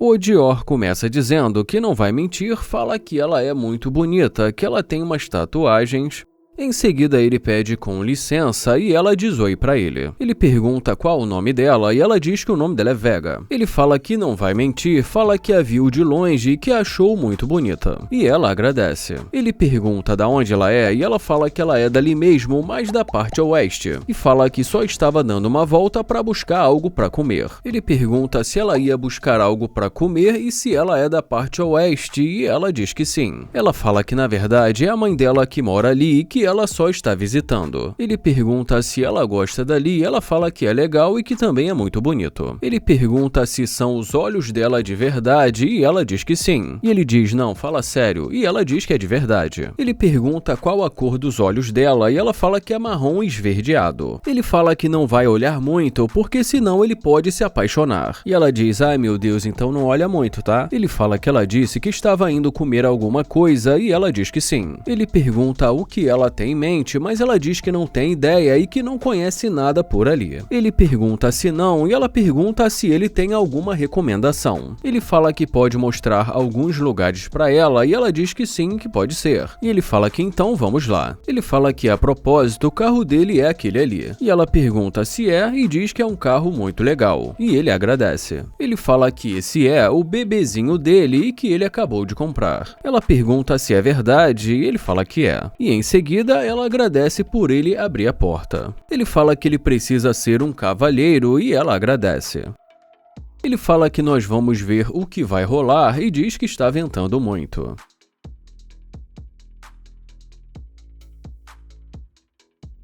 O Dior começa dizendo que não vai mentir, fala que ela é muito bonita, que ela tem umas tatuagens. Em seguida, ele pede com licença e ela diz oi pra ele. Ele pergunta qual o nome dela e ela diz que o nome dela é Vega. Ele fala que não vai mentir, fala que a viu de longe e que a achou muito bonita. E ela agradece. Ele pergunta da onde ela é e ela fala que ela é dali mesmo, mas da parte oeste. E fala que só estava dando uma volta para buscar algo para comer. Ele pergunta se ela ia buscar algo para comer e se ela é da parte oeste e ela diz que sim. Ela fala que na verdade é a mãe dela que mora ali e que ela só está visitando. Ele pergunta se ela gosta dali e ela fala que é legal e que também é muito bonito. Ele pergunta se são os olhos dela de verdade e ela diz que sim. E ele diz não, fala sério, e ela diz que é de verdade. Ele pergunta qual a cor dos olhos dela e ela fala que é marrom esverdeado. Ele fala que não vai olhar muito porque senão ele pode se apaixonar. E ela diz, ai meu Deus, então não olha muito, tá? Ele fala que ela disse que estava indo comer alguma coisa e ela diz que sim. Ele pergunta o que ela tem em mente, mas ela diz que não tem ideia e que não conhece nada por ali. Ele pergunta se não e ela pergunta se ele tem alguma recomendação. Ele fala que pode mostrar alguns lugares para ela e ela diz que sim, que pode ser. E ele fala que então vamos lá. Ele fala que a propósito o carro dele é aquele ali. E ela pergunta se é e diz que é um carro muito legal. E ele agradece. Ele fala que esse é o bebezinho dele e que ele acabou de comprar. Ela pergunta se é verdade e ele fala que é. E em seguida ela agradece por ele abrir a porta. Ele fala que ele precisa ser um cavalheiro e ela agradece. Ele fala que nós vamos ver o que vai rolar e diz que está ventando muito.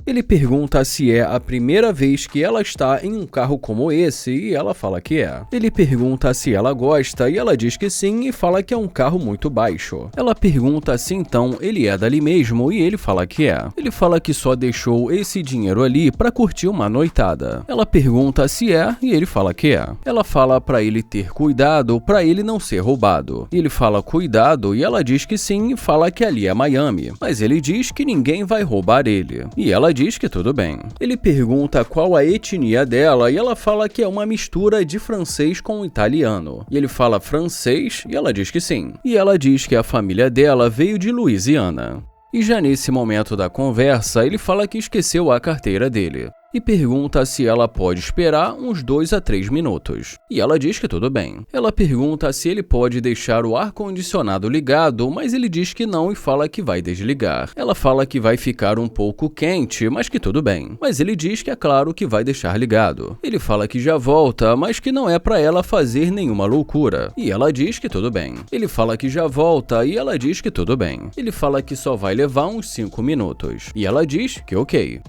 Ele pergunta se é a primeira vez que ela está em um carro como esse e ela fala que é. Ele pergunta se ela gosta e ela diz que sim e fala que é um carro muito baixo. Ela pergunta se então ele é dali mesmo e ele fala que é. Ele fala que só deixou esse dinheiro ali para curtir uma noitada. Ela pergunta se é e ele fala que é. Ela fala para ele ter cuidado para ele não ser roubado. Ele fala cuidado e ela diz que sim e fala que ali é Miami. Mas ele diz que ninguém vai roubar ele. E ela diz que tudo bem. Ele pergunta qual a etnia dela e ela fala que é uma mistura de francês com italiano. E ele fala francês e ela diz que sim. E ela diz que a família dela veio de Louisiana. E já nesse momento da conversa, ele fala que esqueceu a carteira dele. E pergunta se ela pode esperar uns 2 a 3 minutos. E ela diz que tudo bem. Ela pergunta se ele pode deixar o ar-condicionado ligado, mas ele diz que não e fala que vai desligar. Ela fala que vai ficar um pouco quente, mas que tudo bem. Mas ele diz que é claro que vai deixar ligado. Ele fala que já volta, mas que não é para ela fazer nenhuma loucura. E ela diz que tudo bem. Ele fala que já volta e ela diz que tudo bem. Ele fala que só vai levar uns 5 minutos. E ela diz que ok.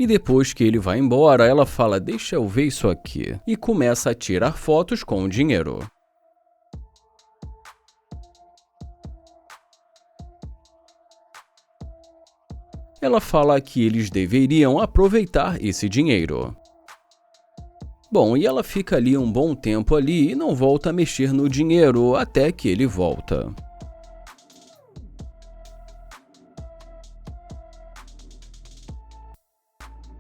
E depois que ele vai embora, ela fala, deixa eu ver isso aqui, e começa a tirar fotos com o dinheiro. Ela fala que eles deveriam aproveitar esse dinheiro. Bom, e ela fica ali um bom tempo ali e não volta a mexer no dinheiro até que ele volta.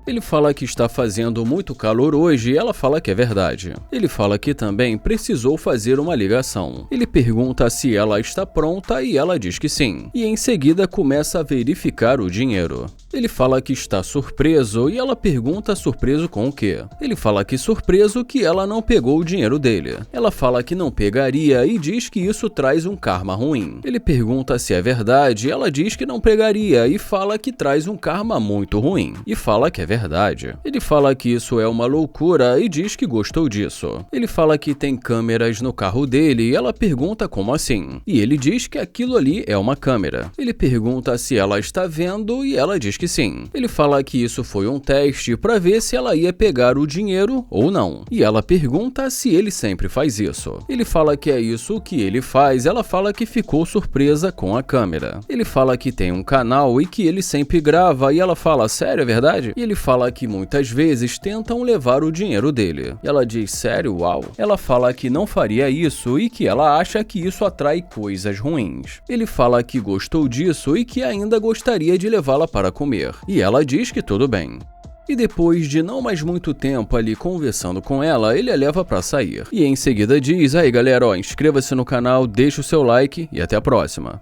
Ele fala que está fazendo muito calor hoje e ela fala que é verdade. Ele fala que também precisou fazer uma ligação. Ele pergunta se ela está pronta e ela diz que sim. E em seguida começa a verificar o dinheiro. Ele fala que está surpreso e ela pergunta surpreso com o quê? Ele fala que surpreso que ela não pegou o dinheiro dele. Ela fala que não pegaria e diz que isso traz um karma ruim. Ele pergunta se é verdade e ela diz que não pegaria e fala que traz um karma muito ruim. E fala que é verdade. Ele fala que isso é uma loucura e diz que gostou disso. Ele fala que tem câmeras no carro dele e ela pergunta como assim. E ele diz que aquilo ali é uma câmera. Ele pergunta se ela está vendo e ela diz que sim. Ele fala que isso foi um teste para ver se ela ia pegar o dinheiro ou não. E ela pergunta se ele sempre faz isso. Ele fala que é isso que ele faz. Ela fala que ficou surpresa com a câmera. Ele fala que tem um canal e que ele sempre grava, e ela fala, sério, é verdade? E ele fala que muitas vezes tentam levar o dinheiro dele. E ela diz, sério, uau? Ela fala que não faria isso e que ela acha que isso atrai coisas ruins. Ele fala que gostou disso e que ainda gostaria de levá-la para comer. E ela diz que tudo bem. E depois de não mais muito tempo ali conversando com ela, ele a leva para sair. E em seguida diz, aí galera, ó, inscreva-se no canal, deixa o seu like e até a próxima.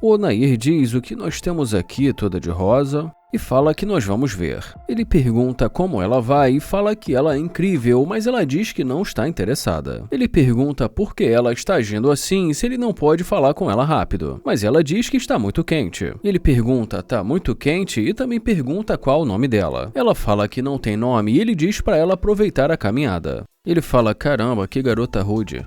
O Onair diz o que nós temos aqui toda de rosa e fala que nós vamos ver. Ele pergunta como ela vai e fala que ela é incrível, mas ela diz que não está interessada. Ele pergunta por que ela está agindo assim se ele não pode falar com ela rápido, mas ela diz que está muito quente. Ele pergunta, tá muito quente? E também pergunta qual o nome dela. Ela fala que não tem nome e ele diz para ela aproveitar a caminhada. Ele fala, caramba, que garota rude.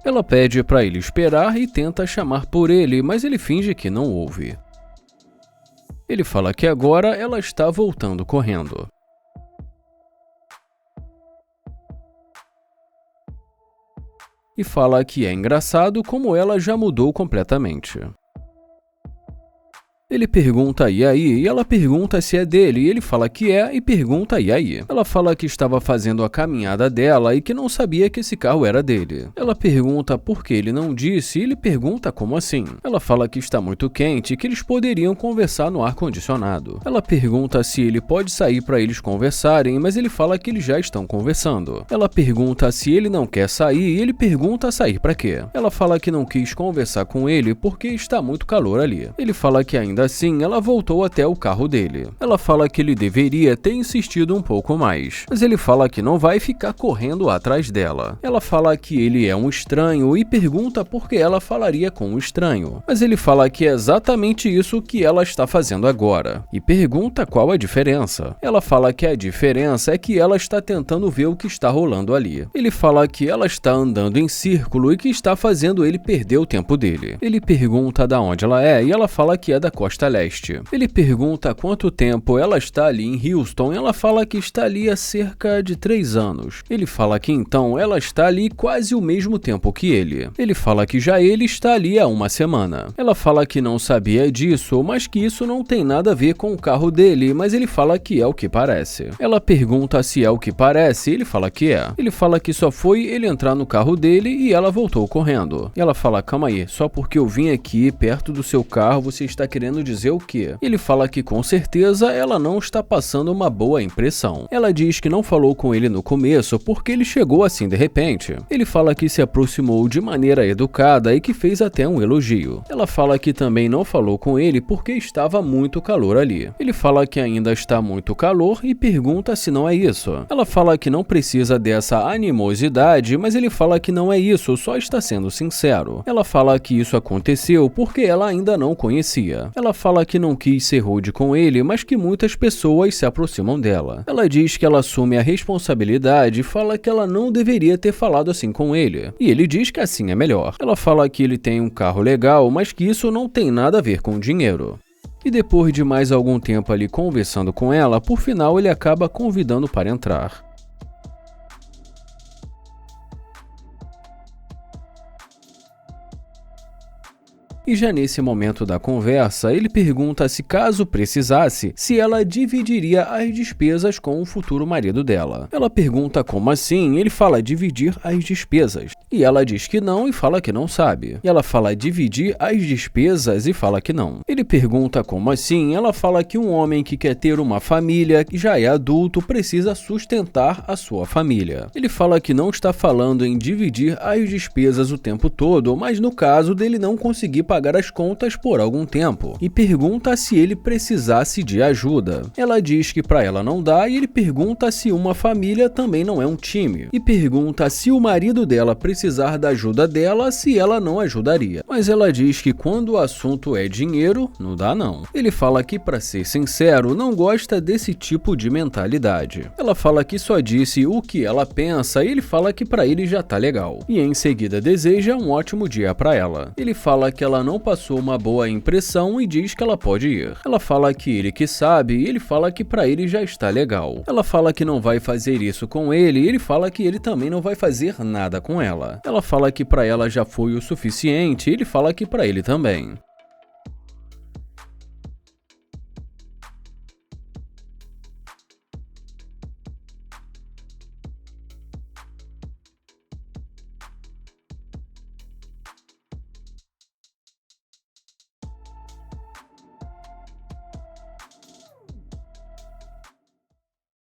Ela pede para ele esperar e tenta chamar por ele, mas ele finge que não ouve. Ele fala que agora ela está voltando correndo. E fala que é engraçado como ela já mudou completamente. Ele pergunta e aí, e ela pergunta se é dele, e ele fala que é e pergunta e aí. Ela fala que estava fazendo a caminhada dela e que não sabia que esse carro era dele. Ela pergunta por que ele não disse e ele pergunta como assim. Ela fala que está muito quente e que eles poderiam conversar no ar-condicionado. Ela pergunta se ele pode sair para eles conversarem, mas ele fala que eles já estão conversando. Ela pergunta se ele não quer sair e ele pergunta sair para quê. Ela fala que não quis conversar com ele porque está muito calor ali. Ele fala que ainda assim, ela voltou até o carro dele. Ela fala que ele deveria ter insistido um pouco mais, mas ele fala que não vai ficar correndo atrás dela. Ela fala que ele é um estranho e pergunta por que ela falaria com um estranho, mas ele fala que é exatamente isso que ela está fazendo agora, e pergunta qual a diferença. Ela fala que a diferença é que ela está tentando ver o que está rolando ali. Ele fala que ela está andando em círculo e que está fazendo ele perder o tempo dele. Ele pergunta de onde ela é e ela fala que é da costa leste. Ele pergunta há quanto tempo ela está ali em Houston e ela fala que está ali há cerca de 3 anos. Ele fala que então ela está ali quase o mesmo tempo que ele. Ele fala que já ele está ali há 1 semana. Ela fala que não sabia disso, mas que isso não tem nada a ver com o carro dele, mas ele fala que é o que parece. Ela pergunta se é o que parece e ele fala que é. Ele fala que só foi ele entrar no carro dele e ela voltou correndo. E ela fala, calma aí, só porque eu vim aqui perto do seu carro você está querendo dizer o quê? Ele fala que com certeza ela não está passando uma boa impressão. Ela diz que não falou com ele no começo porque ele chegou assim de repente. Ele fala que se aproximou de maneira educada e que fez até um elogio. Ela fala que também não falou com ele porque estava muito calor ali. Ele fala que ainda está muito calor e pergunta se não é isso. Ela fala que não precisa dessa animosidade, mas ele fala que não é isso, só está sendo sincero. Ela fala que isso aconteceu porque ela ainda não conhecia. Ela fala que não quis ser rude com ele, mas que muitas pessoas se aproximam dela. Ela diz que ela assume a responsabilidade e fala que ela não deveria ter falado assim com ele. E ele diz que assim é melhor. Ela fala que ele tem um carro legal, mas que isso não tem nada a ver com dinheiro. E depois de mais algum tempo ali conversando com ela, por final ele acaba convidando para entrar. E já nesse momento da conversa, ele pergunta se caso precisasse, se ela dividiria as despesas com o futuro marido dela. Ela pergunta como assim, ele fala dividir as despesas. E ela diz que não e fala que não sabe. E ela fala dividir as despesas e fala que não. Ele pergunta como assim, ela fala que um homem que quer ter uma família, que já é adulto, precisa sustentar a sua família. Ele fala que não está falando em dividir as despesas o tempo todo, mas no caso dele não conseguir pagar as contas por algum tempo e pergunta se ele precisasse de ajuda. Ela diz que para ela não dá e ele pergunta se uma família também não é um time e pergunta se o marido dela precisar da ajuda dela, se ela não ajudaria. Mas ela diz que quando o assunto é dinheiro, não dá não. Ele fala que, para ser sincero, não gosta desse tipo de mentalidade. Ela fala que só disse o que ela pensa e ele fala que para ele já tá legal. E em seguida deseja um ótimo dia para ela. Ele fala que ela não passou uma boa impressão e diz que ela pode ir. Ela fala que ele que sabe e ele fala que para ele já está legal. Ela fala que não vai fazer isso com ele e ele fala que ele também não vai fazer nada com ela. Ela fala que para ela já foi o suficiente e ele fala que para ele também.